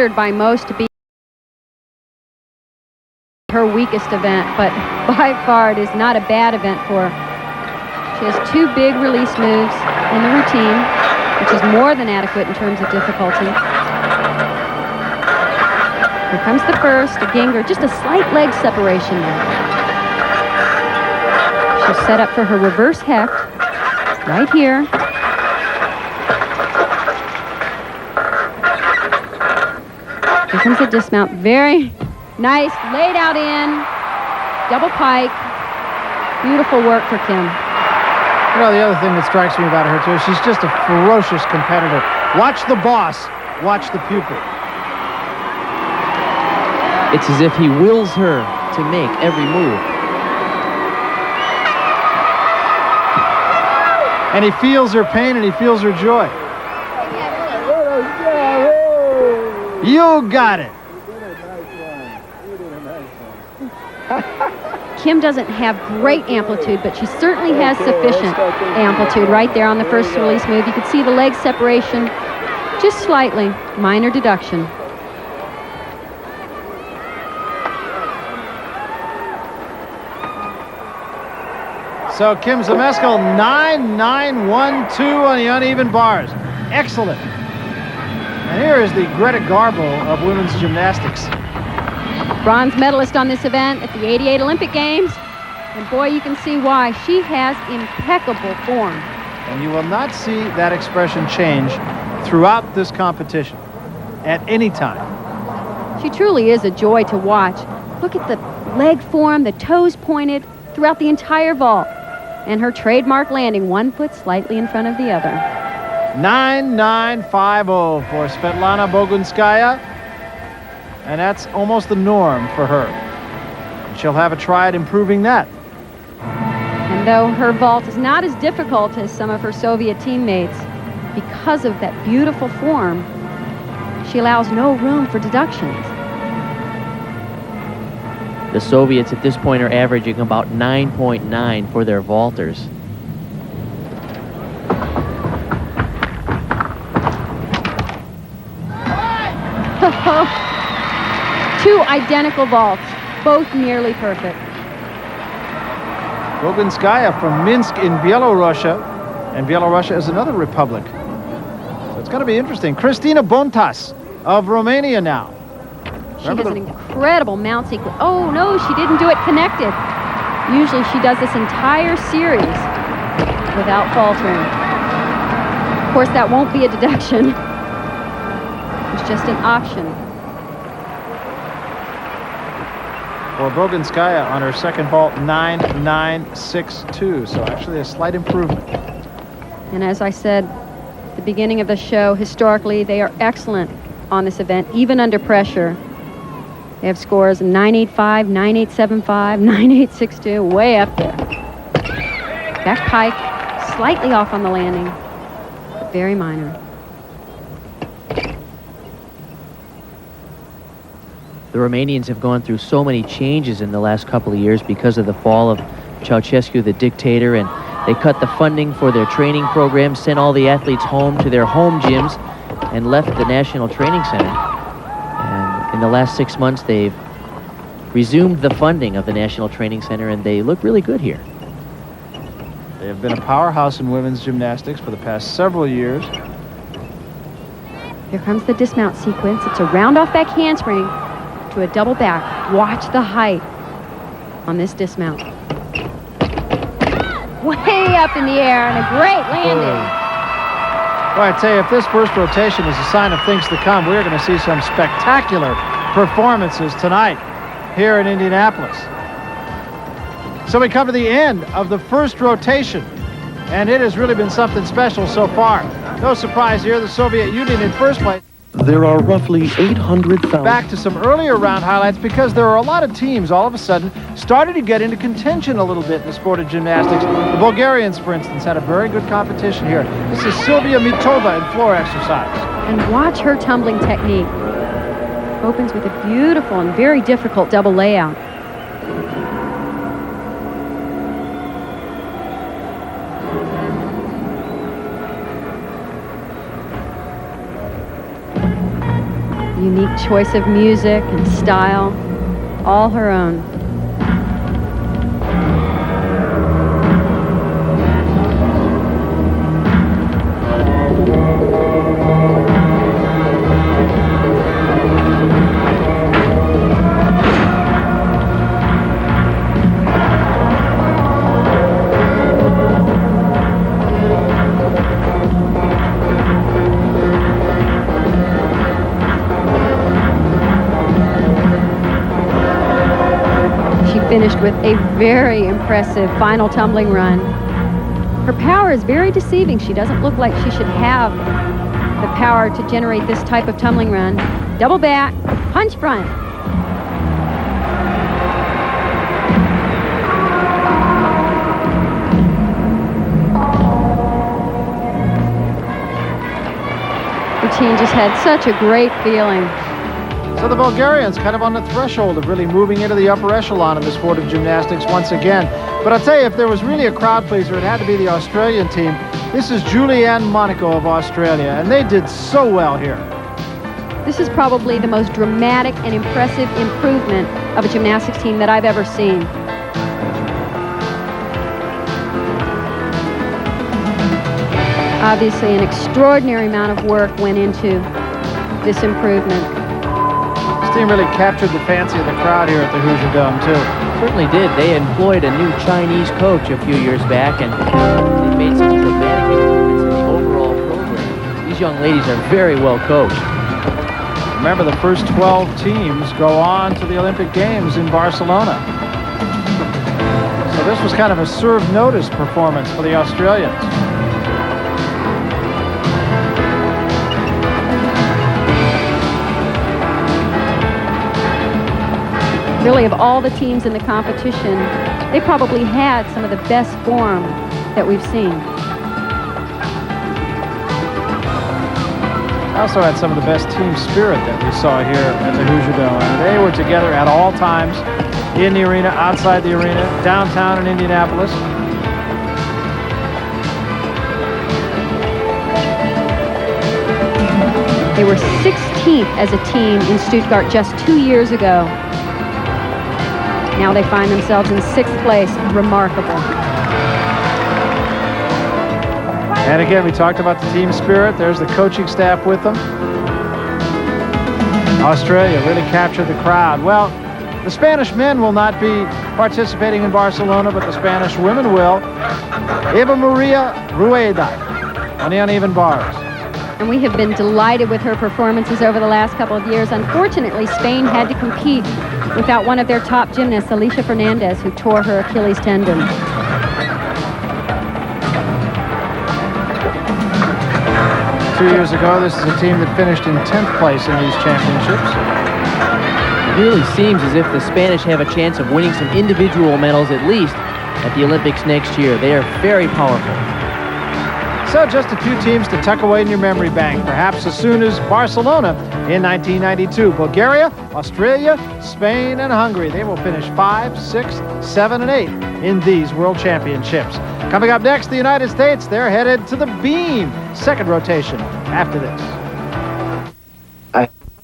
considered by most to be her weakest event, but by far it is not a bad event for her. She has 2 big release moves in the routine, which is more than adequate in terms of difficulty. Here comes the first, a Ginger, just a slight leg separation there. She'll set up for her reverse hecht right here. Here comes the dismount. Very nice, laid out in, double pike. Beautiful work for Kim. You know, the other thing that strikes me about her, too, she's just a ferocious competitor. Watch the boss, watch the pupil. It's as if he wills her to make every move. And he feels her pain and he feels her joy. You got it. Kim doesn't have great amplitude, but she certainly has sufficient amplitude right there on the first release move. You can see the leg separation just slightly, minor deduction. So Kim Zmeskal, 9-9-1-2 on the uneven bars. Excellent. And here is the Greta Garbo of women's gymnastics. Bronze medalist on this event at the '88 Olympic Games. And boy, you can see why. She has impeccable form. And you will not see that expression change throughout this competition at any time. She truly is a joy to watch. Look at the leg form, the toes pointed throughout the entire vault. And her trademark landing, 1 foot slightly in front of the other. 9-9-5-0 for Svetlana Bogunskaya. And that's almost the norm for her. And she'll have a try at improving that. And though her vault is not as difficult as some of her Soviet teammates, because of that beautiful form, she allows no room for deductions. The Soviets at this point are averaging about 9.9 for their vaulters. Two identical vaults, both nearly perfect. Bogunskaya from Minsk in Byelorussia, and Byelorussia is another republic. So it's going to be interesting. Cristina Bontas of Romania now. She has an incredible mount sequence. Oh, no, she didn't do it connected. Usually she does this entire series without faltering. Of course, that won't be a deduction. It's just an option. For Bogunskaya on her second vault, 9-9-6-2. So actually a slight improvement. And as I said at the beginning of the show, historically, they are excellent on this event, even under pressure. They have scores of 985, 9875, 9862, way up there. Back pike, slightly off on the landing, but very minor. The Romanians have gone through so many changes in the last couple of years because of the fall of Ceausescu, the dictator, and they cut the funding for their training program, sent all the athletes home to their home gyms, and left the National Training Center. And in the last 6 months, they've resumed the funding of the National Training Center, and they look really good here. They have been a powerhouse in women's gymnastics for the past several years. Here comes the dismount sequence. It's a round-off back handspring to a double back. Watch the height on this dismount. Way up in the air and a great landing. Well, I tell you, if this first rotation is a sign of things to come, we're going to see some spectacular performances tonight here in Indianapolis. So we come to the end of the first rotation, and it has really been something special so far. No surprise here, the Soviet Union in first place. There are roughly 800,000. Back to some earlier round highlights, because there are a lot of teams all of a sudden started to get into contention a little bit in the sport of gymnastics. The Bulgarians, for instance, had a very good competition here. This is Silvia Mitova in floor exercise. And watch her tumbling technique. Opens with a beautiful and very difficult double layout. Unique choice of music and style, all her own. Finished with a very impressive final tumbling run. Her power is very deceiving. She doesn't look like she should have the power to generate this type of tumbling run. Double back, punch front. Routine just had such a great feeling. So the Bulgarians kind of on the threshold of really moving into the upper echelon of the sport of gymnastics once again. But I'll tell you, if there was really a crowd pleaser, it had to be the Australian team. This is Julianne Monaco of Australia, and they did so well here. This is probably the most dramatic and impressive improvement of a gymnastics team that I've ever seen. Obviously, an extraordinary amount of work went into this improvement. This team really captured the fancy of the crowd here at the Hoosier Dome, too. Certainly did. They employed a new Chinese coach a few years back, and they made some dramatic improvements in the overall program. These young ladies are very well coached. Remember, the first 12 teams go on to the Olympic Games in Barcelona. So this was kind of a serve notice performance for the Australians. Really, of all the teams in the competition, they probably had some of the best form that we've seen. Also had some of the best team spirit that we saw here at the Hoosier Dome. They were together at all times, in the arena, outside the arena, downtown in Indianapolis. They were 16th as a team in Stuttgart just 2 years ago. Now they find themselves in 6th place. Remarkable. And again, we talked about the team spirit. There's the coaching staff with them. Australia really captured the crowd. Well, the Spanish men will not be participating in Barcelona, but the Spanish women will. Eva Maria Rueda on the uneven bars. And we have been delighted with her performances over the last couple of years. Unfortunately, Spain had to compete without one of their top gymnasts, Alicia Fernandez, who tore her Achilles tendon. Two years ago, this is a team that finished in 10th place in these championships. It really seems as if the Spanish have a chance of winning some individual medals at least at the Olympics next year. They are very powerful. So just a few teams to tuck away in your memory bank, perhaps as soon as Barcelona in 1992. Bulgaria, Australia, Spain, and Hungary. They will finish 5, 6, 7, and 8 in these World Championships. Coming up next, the United States. They're headed to the beam. Second rotation after this.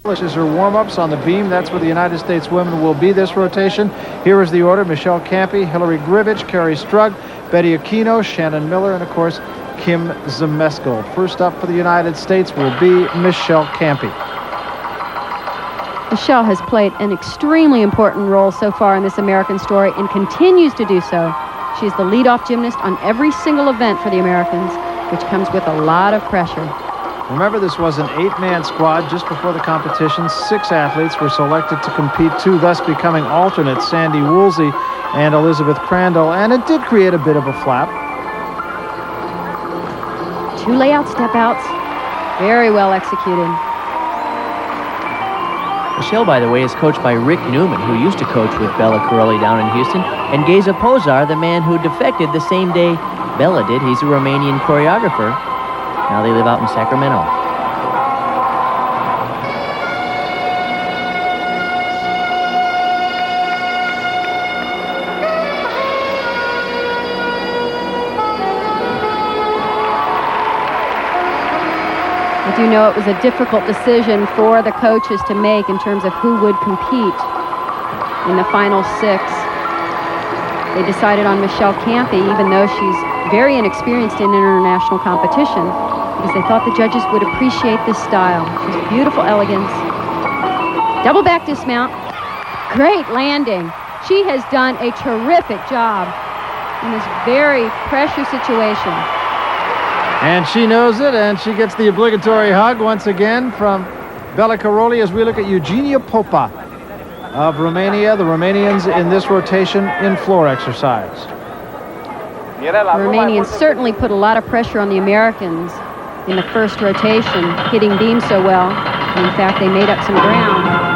This is her warm-ups on the beam. That's where the United States women will be this rotation. Here is the order. Michelle Campy, Hillary Grivich, Carrie Strug, Betty Aquino, Shannon Miller, and of course, Kim Zemeskal. First up for the United States will be Michelle Campy. Michelle has played an extremely important role so far in this American story and continues to do so. She's the leadoff gymnast on every single event for the Americans, which comes with a lot of pressure. Remember, this was an 8-man squad just before the competition. 6 athletes were selected to compete, 2 thus becoming alternates, Sandy Woolsey and Elizabeth Crandall, and it did create a bit of a flap. 2 layout step outs, very well executed. Michelle, by the way, is coached by Rick Newman, who used to coach with Bella Corelli down in Houston, and Geza Pozar, the man who defected the same day Bella did. He's a Romanian choreographer. Now they live out in Sacramento. do know it was a difficult decision for the coaches to make in terms of who would compete in the final 6. They decided on Michelle Campy, even though she's very inexperienced in international competition, because they thought the judges would appreciate this style. She's beautiful elegance. Double back dismount. Great landing. She has done a terrific job in this very pressure situation. And she knows it, and she gets the obligatory hug once again from Bella Caroli as we look at Eugenia Popa of Romania, the Romanians in this rotation in floor exercise. The Romanians certainly put a lot of pressure on the Americans in the first rotation, hitting beam so well. In fact, they made up some ground.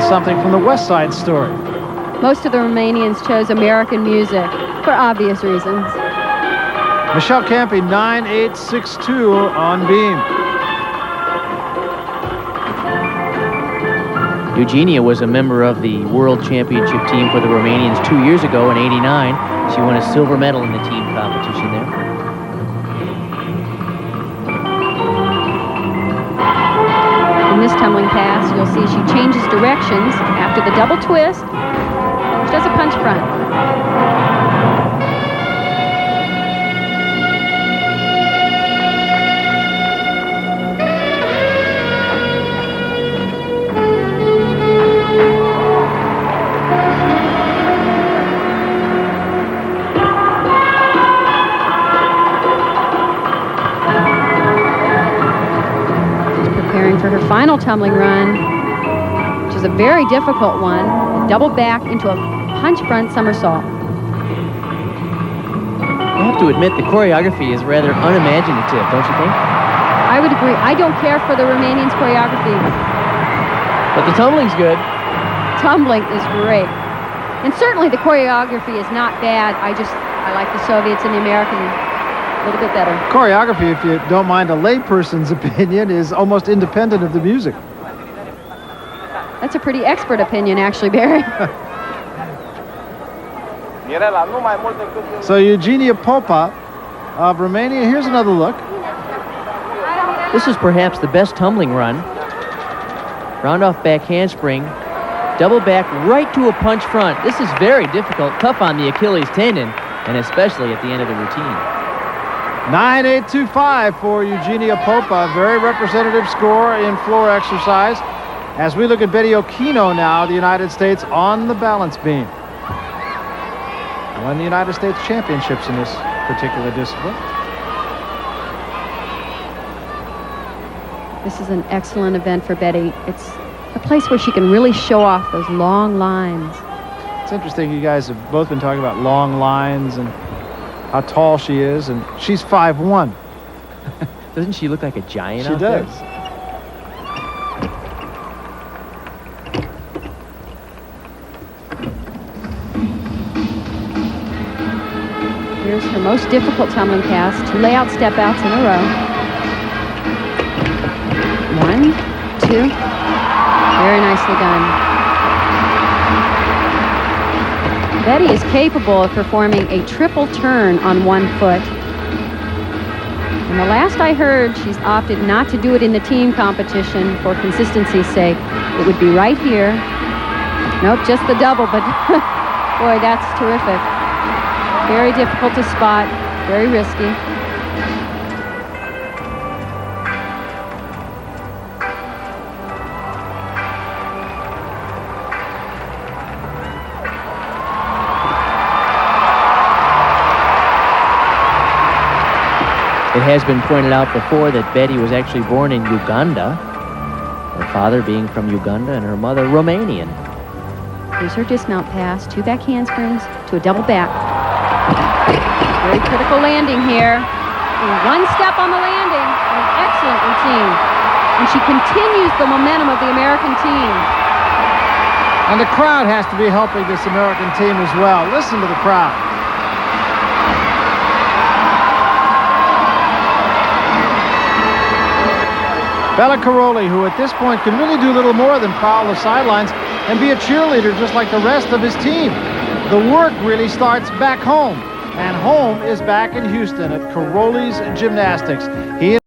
Something from the West Side Story. Most of the Romanians chose American music for obvious reasons. Michelle Campy, 9.862 on beam. Eugenia was a member of the World Championship team for the Romanians 2 years ago in '89. She won a silver medal in the team competition there. In this tumbling pass, you'll see she changes directions after the double twist. She does a punch front. For her final tumbling run, which is a very difficult one, a double back into a punch front somersault. I have to admit the choreography is rather unimaginative, don't you think? I would agree. I don't care for the Romanians' choreography. But the tumbling's good. Tumbling is great. And certainly the choreography is not bad. I like the Soviets and the American a little bit better. Choreography, if you don't mind a layperson's opinion, is almost independent of the music. That's a pretty expert opinion, actually, Barry. So Eugenia Popa of Romania, here's another look. This is perhaps the best tumbling run. Round off back handspring, double back right to a punch front. This is very difficult, tough on the Achilles tendon, and especially at the end of the routine. 9.825 for Eugenia Popa, very representative score in floor exercise. As we look at Betty Okino now, the United States on the balance beam. Won the United States Championships in this particular discipline. This is an excellent event for Betty. It's a place where she can really show off those long lines. It's interesting, you guys have both been talking about long lines and how tall she is, and she's 5'1". Doesn't she look like a giant out She does. there? Here's her most difficult tumbling pass, 2 layout step outs in a row. 1, 2, very nicely done. Betty is capable of performing a triple turn on 1 foot. And the last I heard, she's opted not to do it in the team competition for consistency's sake. It would be right here. Nope, just the double, but boy, that's terrific. Very difficult to spot, very risky. It has been pointed out before that Betty was actually born in Uganda, her father being from Uganda and her mother Romanian. Here's her dismount pass, 2 back handsprings to a double back. Very critical landing here. And 1 step on the landing, an excellent routine. And she continues the momentum of the American team. And the crowd has to be helping this American team as well. Listen to the crowd. Bella Caroli, who at this point can really do little more than prowl the sidelines and be a cheerleader just like the rest of his team. the work really starts back home. And home is back in Houston at Caroli's Gymnastics. He